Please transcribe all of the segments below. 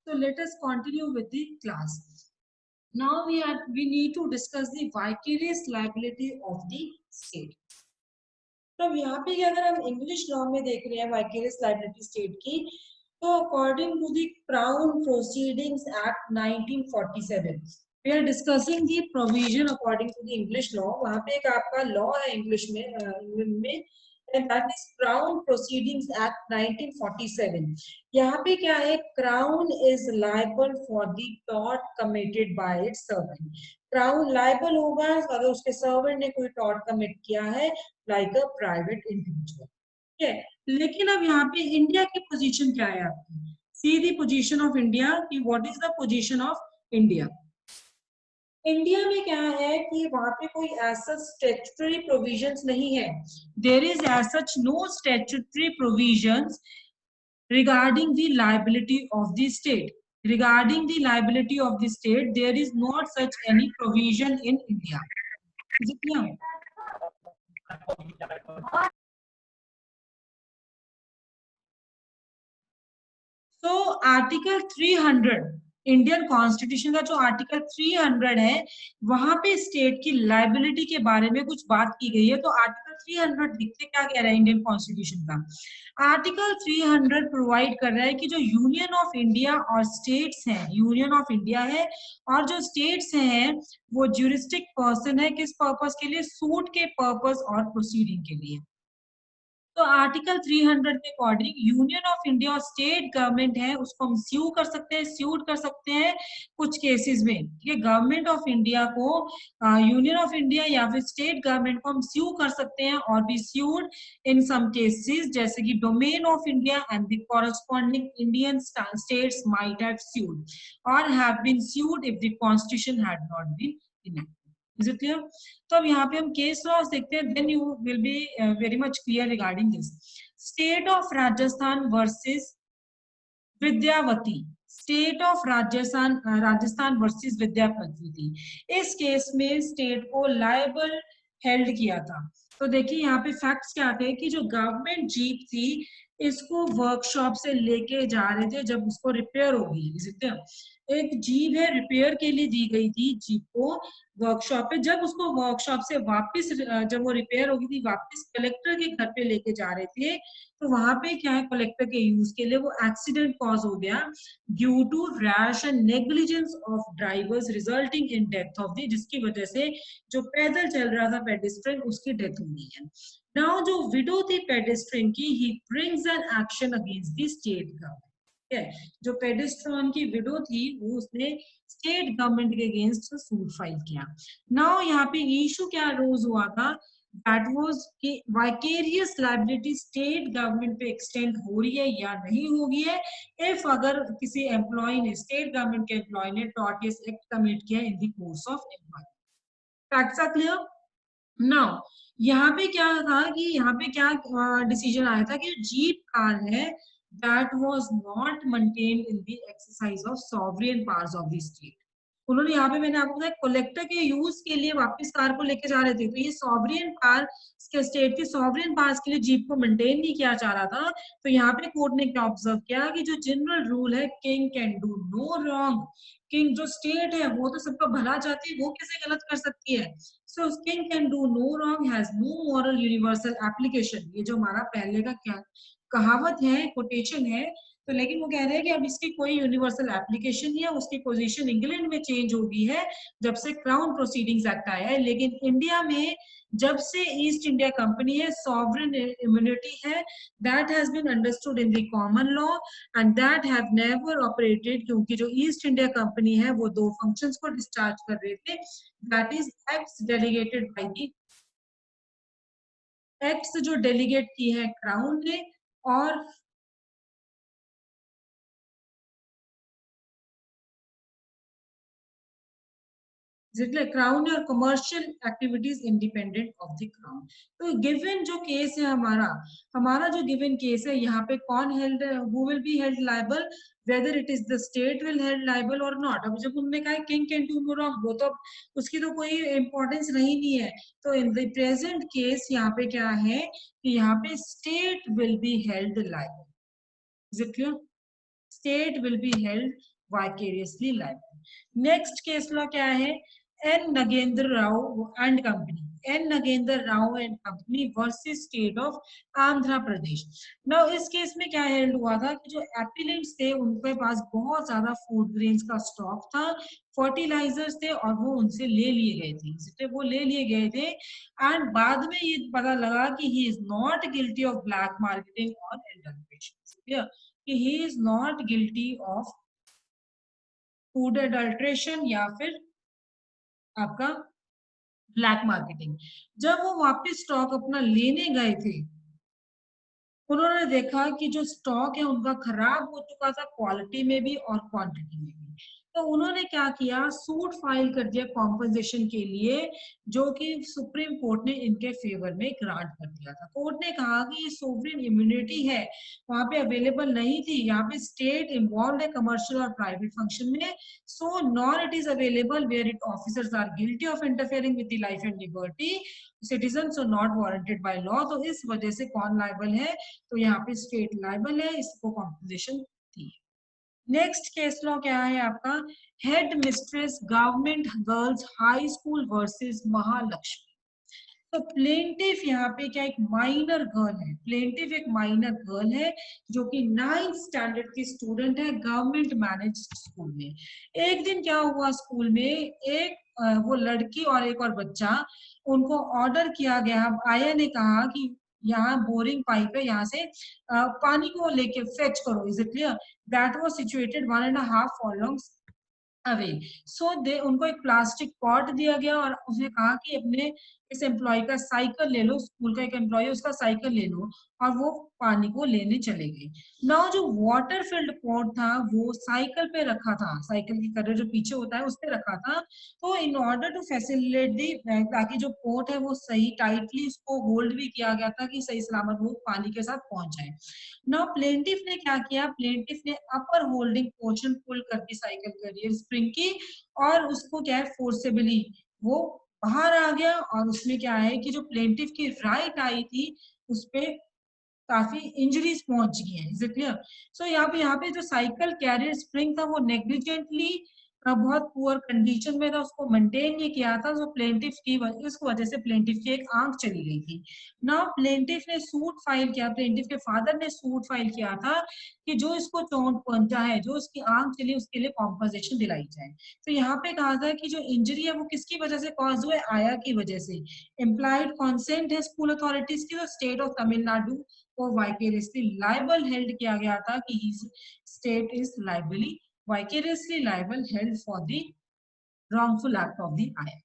So let us continue with the class. Now we need to discuss the vicarious liability of the state. तो यहाँ पे अगर हम English law में देख रहे हैं वाइकेरियस लायबिलिटी स्टेट की, तो according to the crown proceedings act 1947 we are discussing the provision according to the English law. वहाँ पे एक आपका लॉ है इंग्लिश में, इंग्लैंड में, and that is Crown Proceedings Act 1947. यहाँ पे क्या है, Crown is liable for the tort committed by its servant. Crown liable होगा अगर उसके सर्वेंट ने कोई टॉर्ट कमिट किया है, लाइक अ प्राइवेट इंडिविजुअल. ठीक है, लेकिन अब यहाँ पे इंडिया की पोजीशन क्या है आपकी? See the position of India कि what is the position of India. India में क्या है कि वहां पे कोई ऐसा स्टैट्यूटरी प्रोविजंस नहीं है. There is as such no statutory provisions regarding the liability of the state. Regarding the liability of the state, there is not such any provision in India. Is it clear? So Article 300 Indian constitution का जो article 300 है, वहां पे state की liability के बारे में कुछ बात की गई है. तो आर्टिकल 300 देखते क्या कह रहा है इंडियन कॉन्स्टिट्यूशन का. आर्टिकल 300 प्रोवाइड कर रहा है कि जो यूनियन ऑफ इंडिया और स्टेट्स हैं, यूनियन ऑफ इंडिया है और जो स्टेट्स हैं वो ज्यूरिस्टिक पर्सन है. किस पर्पस के लिए? सूट के पर्पस और प्रोसीडिंग के लिए. तो आर्टिकल 300 के अकॉर्डिंग यूनियन ऑफ इंडिया और स्टेट गवर्नमेंट है उसको हम स्यू कर सकते हैं, स्यूट कर सकते हैं कुछ केसेस में. ठीक है, गवर्नमेंट ऑफ इंडिया को यूनियन ऑफ इंडिया या फिर स्टेट गवर्नमेंट को हम स्यू कर सकते हैं और be sued in some cases, जैसे कि domain of India and the corresponding Indian states might have sued और have been sued if the constitution had not been enacted. Is it clear? तो अब यहाँ पे हम केस लॉ देखते हैं, then you will be very much clear regarding this. State of Rajasthan versus Vidyawati. State of Rajasthan versus Vidyawati. इस case में state को लायबल हेल्ड किया था. तो देखिए यहाँ पे फैक्ट्स क्या थे कि जो गवर्नमेंट जीप थी इसको वर्कशॉप से लेके जा रहे थे जब उसको रिपेयर होगी. एक जीप है रिपेयर के लिए दी गई थी जीप को वर्कशॉप पे. जब उसको वर्कशॉप से वापस जब वो रिपेयर होगी थी वापस कलेक्टर के घर पे लेके जा रहे थे, तो वहां पे क्या है कलेक्टर के यूज के लिए वो एक्सीडेंट कॉज हो गया due to rash and negligence of drivers resulting in death of the, जिसकी वजह से जो पैदल चल रहा था पेडेस्ट्रियन उसकी डेथ हो गई है. नाउ जो विडो थी पेडेस्ट्रियन की, he brings an action against the state government. जो पेडेस्ट्रियन की विडो थी वो उसने स्टेट गवर्नमेंट के अगेंस्ट सूट फाइल किया. नाउ यहाँ पे इशू क्या रोज हुआ था, दैट वाज कि वाइकेरियस लायबिलिटी स्टेट गवर्नमेंट पे एक्सटेंड हो रही है या नहीं होगी है इफ अगर किसी एम्प्लॉय ने, स्टेट गवर्नमेंट के एम्प्लॉय ने टॉर्टियस एक्ट कमिट किया in the course of employment. Facts are clear. Now यहाँ पे क्या था कि यहाँ पे क्या डिसीजन आया था कि जीप कार है that was not maintained in the exercise of sovereign powers of the state. उन्होंने यहाँ पे मैंने आपको बताया कलेक्टर के यूज के लिए वापस कार को लेके जा रहे थे, तो ये सॉवरेन पावर स्टेट के सॉवरेन पावर्स के लिए जीप को मेंटेन नहीं किया जा रहा था. तो यहाँ पे कोर्ट ने क्या ऑब्जर्व किया कि जो जनरल रूल है king can do no wrong. King जो स्टेट है वो तो सबका भला चाहती है, वो कैसे गलत कर सकती है. So king can do no wrong has no moral universal application. ये जो हमारा पहले का क्या कहावत है, कोटेशन है, तो लेकिन वो कह रहे हैं कि अब इसकी कोई यूनिवर्सल एप्लीकेशन नहीं है. उसकी पोजीशन इंग्लैंड में चेंज हो गई है जब से क्राउन प्रोसीडिंग्स एक्ट आया है, लेकिन इंडिया में जब से ईस्ट इंडिया कंपनी है सॉवरेन इम्यूनिटी है, that has been understood in the common law and that have never operated. क्योंकि जो ईस्ट इंडिया कंपनी है वो दो फंक्शंस को डिस्चार्ज कर रहे थे, that is acts delegated by the acts जो डेलीगेट की है क्राउन ने, और क्राउन और commercial activities independent of the crown. तो गिवन जो केस है हमारा जो गिवन केस है यहाँ पे कौन held, who will be held liable, whether it is the state will held liable और नॉट. अब जब उन्होंने कहा king can do no wrong, वो तो उसकी तो कोई इंपॉर्टेंस नहीं है. तो इन द प्रेजेंट केस यहाँ पे क्या है कि यहाँ पे state will be held liable. Is it clear? State will be held vicariously liable. Next case law क्या है? N Nagendra Rao and company, N Nagendra Rao and company versus state of Andhra Pradesh. Now इस केस में क्या हेल्ड हुआ था कि जो एपिलेंट्स थे उनके पास बहुत ज्यादा फूड ग्रेन्स का स्टॉक था, फर्टिलाइजर्स थे, और वो उनसे ले लिए गए थे, इसलिए वो ले लिए गए थे। एंड बाद में ये पता लगा कि he is not guilty of black marketing और एडल्ट्रेशन, कि he is not guilty of food adulteration या फिर आपका ब्लैक मार्केटिंग। जब वो वापस स्टॉक अपना लेने गए थे, उन्होंने देखा कि जो स्टॉक है उनका खराब हो चुका था, क्वालिटी में भी और क्वांटिटी में भी। तो उन्होंने क्या किया, सूट फाइल कर दिया कॉम्पनसेशन के लिए, जो कि सुप्रीम कोर्ट ने इनके फेवर में ग्रांट कर दिया था। कोर्ट ने कहा कि ये सोवरेन इम्यूनिटी है, वहां पे अवेलेबल नहीं थी, यहाँ पे स्टेट इन्वॉल्व है कमर्शियल और प्राइवेट फंक्शन में, so nor it is available where it officers are guilty of interfering with the life and liberty, citizen are not warranted by law. तो इस वजह से कौन लायबल है? तो यहाँ पे स्टेट लायबल है, इसको कॉम्पोजिशन दी। नेक्स्ट केस लॉ क्या है आपका? Head mistress government girls high school versus Mahalakshmi. तो प्लेंटिफ यहाँ पे क्या एक माइनर गर्ल है, प्लेंटिफ एक माइनर गर्ल है जो कि 9th स्टैंडर्ड की स्टूडेंट है गवर्नमेंट मैनेज स्कूल में। एक दिन क्या हुआ स्कूल में, एक वो लड़की और एक और बच्चा, उनको ऑर्डर किया गया, आया ने कहा कि यहाँ बोरिंग पाइप है, यहाँ से पानी को लेके फेच करो, is it clear? That was situated 1.5 furlongs away. So they उनको एक प्लास्टिक पॉट दिया गया और उसने कहा कि अपने इस एम्प्लॉय का साइकिल ले लो, स्कूल का एक एम्प्लॉय उसका साइकिल ले लो, और वो पानी को लेने चले गए। नाउ जो वाटर फिल्ड पॉट था वो साइकिल पे रखा था, साइकिल की कलर जो पीछे होता है उस पे रखा था। तो इन ऑर्डर टू फैसिलिटेट दी, ताकि जो पोर्ट है वो सही टाइटली उसको होल्ड भी किया गया था कि सही सलामत वो पानी के साथ पहुंच जाए। नाउ प्लेंटिफ ने क्या किया, प्लेंटिफ ने अपर होल्डिंग पोर्शन पुल कर दी साइकिल कैरियर स्प्रिंग की, और उसको क्या है फोर्सेबली वो बाहर आ गया, और उसमें क्या है कि जो प्लेंटिफ की राइट आई थी उस पे काफी इंजरीज पहुंच गई है, इज इट क्लियर? सो यहाँ पे जो साइकिल कैरियर स्प्रिंग था वो नेग्लिजेंटली बहुत पुअर कंडीशन में था, उसको मेंटेन नहीं किया था, जो प्लेंटिफ की इस वजह से प्लेंटिफ की एक आंख चली गई थी। नाउ प्लेंटिफ ने सूट फाइल किया, प्लेंटिफ के फादर ने सूट फाइल किया था कि जो इसको चोट पहुंचा है, जो उसकी आंख चली, उसके लिए कॉम्पनसेशन दिलाई जाए। तो यहाँ पे कहा था कि जो इंजरी है वो किसकी वजह से कॉज हुआ है, आया की वजह से। इम्प्लाइड कॉन्सेंट है स्कूल अथॉरिटीज की, तो स्टेट ऑफ तमिलनाडु को वाइकेरियसली लाइबल हेल्ड किया गया था कि he state is liably vicariously liable held for the wrongful act of the IR.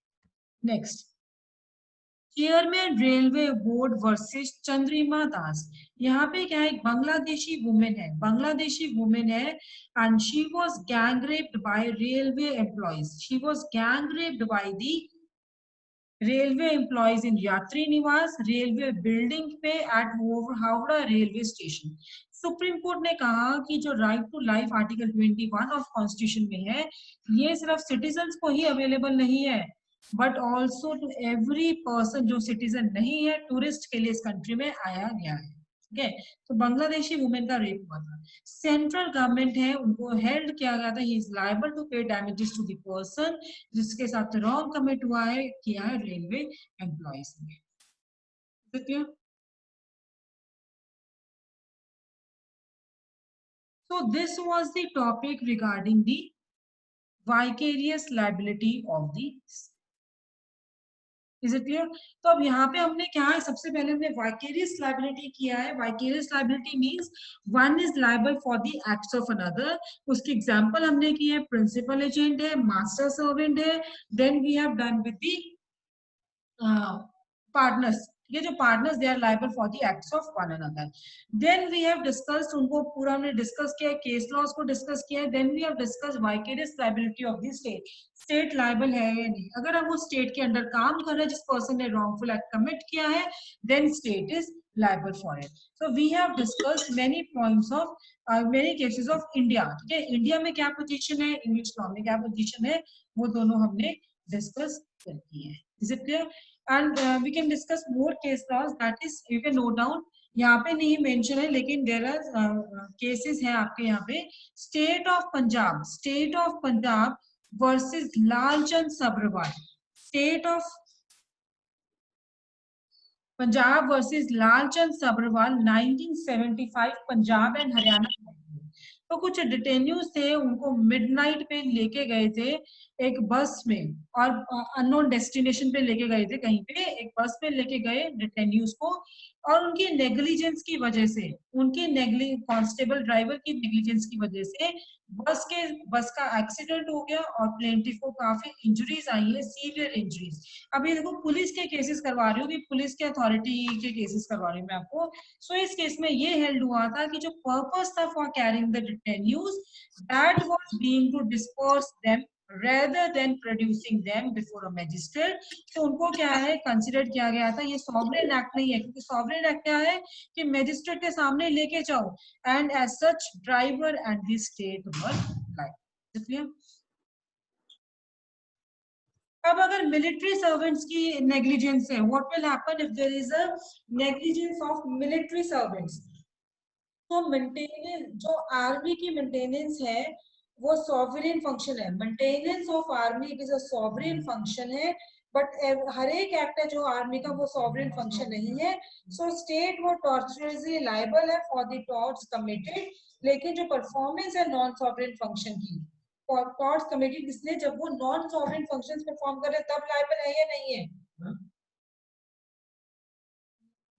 Next, chairman railway board versus Chandrima Das. यहाँ पे क्या है, एक बांग्लादेशी वुमेन है, बांग्लादेशी वुमेन है, and she was gang raped by railway employees, she was gang raped by the railway employees in Yatri Niwas railway building पे at Howrah railway station. Supreme court ने कहा कि जो right to life article 21 of constitution में है, ये सिर्फ सिटीजन्स को ही अवेलेबल नहीं है, but also to every person जो सिटीजन नहीं है, टूरिस्ट के लिए इस कंट्री में आया गया है। ठीक है, तो बांग्लादेशी वुमेन का रेप हुआ था, सेंट्रल गवर्नमेंट है उनको हेल्ड किया गया था, ही इज लायबल टू पे डैमेजेस टू द पर्सन जिसके साथ रॉन्ग कमिट हुआ है, किया है रेलवे एम्प्लॉइज ने। So this was the topic regarding the vicarious liability of the, is it clear? तो अब यहाँ पे हमने क्या है, सबसे पहले हमने वाइकेरियस लाइबिलिटी किया है। Vicarious liability means one is liable for the acts of another. उसकी एग्जांपल हमने की है, प्रिंसिपल एजेंट है, मास्टर सर्वेंट है, then we have done with the partners. ये जो partners they are liable for the acts of one another. Then we have discussed, उनको पूरा हमने डिस्कस किया है, केस लॉज को डिस्कस किया है। Then we have discussed vicarious liability of the state, state liable है या नहीं। अगर हम उस स्टेट के अंडर काम कर रहे हैं जिस पर्सन ने रॉन्गफुल एक्ट कमिट किया है, then state is liable for it. So we have discussed many points of many cases of India. ठीक है, इंडिया में क्या पोजीशन है, इंग्लिश लॉ में क्या पोजीशन है, वो दोनों हमने डिस्कस करती है। Is it clear? And we can discuss more case laws, that is you can note down यहाँ पे नहीं मेंशन है, लेकिन देयर आर केसेस हैं आपके यहाँ पे। State of Punjab versus Lalchand Sabharwal. State of Punjab versus Lalchand Sabharwal 1975 Punjab and Haryana. तो कुछ डिटेन्यूज थे, उनको मिडनाइट पे लेके गए थे एक बस में, और अननोन डेस्टिनेशन पे लेके गए थे, कहीं पे एक बस में लेके गए डिटेन्यूज को, और उनकी नेग्लिजेंस की वजह से, उनकी नेग्लि कांस्टेबल ड्राइवर की नेग्लिजेंस की वजह से बस का एक्सीडेंट हो गया और प्लेंटिफ को काफी इंजरीज आई है, सीवियर इंजरीज। अभी देखो पुलिस के केसेस करवा रही हूँ कि पुलिस के अथॉरिटी के केसेस करवा रही हूँ मैं आपको। सो इस केस में ये हेल्ड हुआ था कि जो पर्पस था for carrying the detainees, that was being to disperse them rather than producing them before a magistrate। तो उनको क्या है कंसिडर किया गया था, ये सॉवरेन एक्ट नहीं है, क्योंकि सॉवरेन एक्ट क्या है कि मैजिस्ट्रेट के सामने लेके जाओ, and as such driver and the state were like. अब अगर मिलिट्री सर्वेंट्स की नेग्लिजेंस है, what will happen if there is a negligence of military servants. तो मेंटेनेंस, जो आर्मी की मेंटेनेंस है वो सॉवरेन फंक्शन है। Maintenance of army it is a sovereign function है, बट हर एक एक्ट है जो आर्मी का वो सॉवरेन फंक्शन नहीं है। सो स्टेट वो टॉर्चरली लायबल है फॉर द टॉर्ट्स कमिटेड, लेकिन जो परफॉर्मेंस है नॉन सॉवरेन फंक्शन की, टॉर्ट्स कमिटेड इसलिए जब वो नॉन सॉवरेन फंक्शंस परफॉर्म कर रहे हैं तब लायबल है या नहीं है।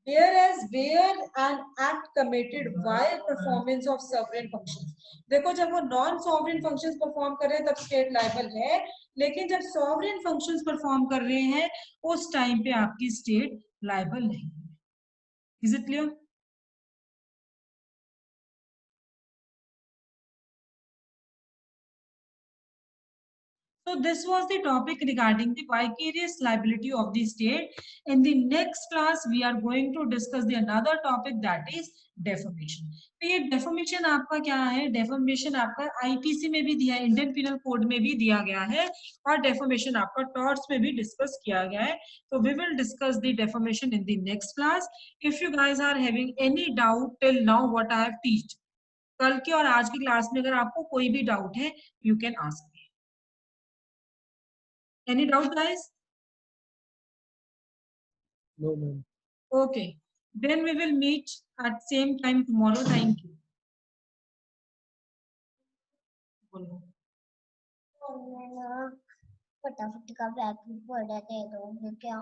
Whereas where an act committed while performance of sovereign functions, देखो जब वो नॉन सॉवरेन फंक्शंस परफॉर्म कर रहे हैं तब स्टेट लायबल है, लेकिन जब सॉवरेन फंक्शंस परफॉर्म कर रहे हैं उस टाइम पे आपकी स्टेट लायबल नहीं है। Is it clear? So this was the topic regarding the vicarious liability of the state. In the next class, we are going to discuss the another topic, that is defamation. तो ये defamation आपका क्या है? Defamation आपका IPC में भी दिया है, इंडियन पिनल कोड में भी दिया गया है, और defamation आपका टॉर्ट्स में भी डिस्कस किया गया है। So we will discuss the defamation in the next class. If you guys are having any doubt till now what I have teach, कल के और आज की क्लास में अगर आपको कोई भी डाउट है, you can ask me. Any doubt, guys? No, ma'am. Okay. Then we will meet at same time tomorrow. Thank you. बोलो। फटाफट का बैग भी पड़ा दे दो क्या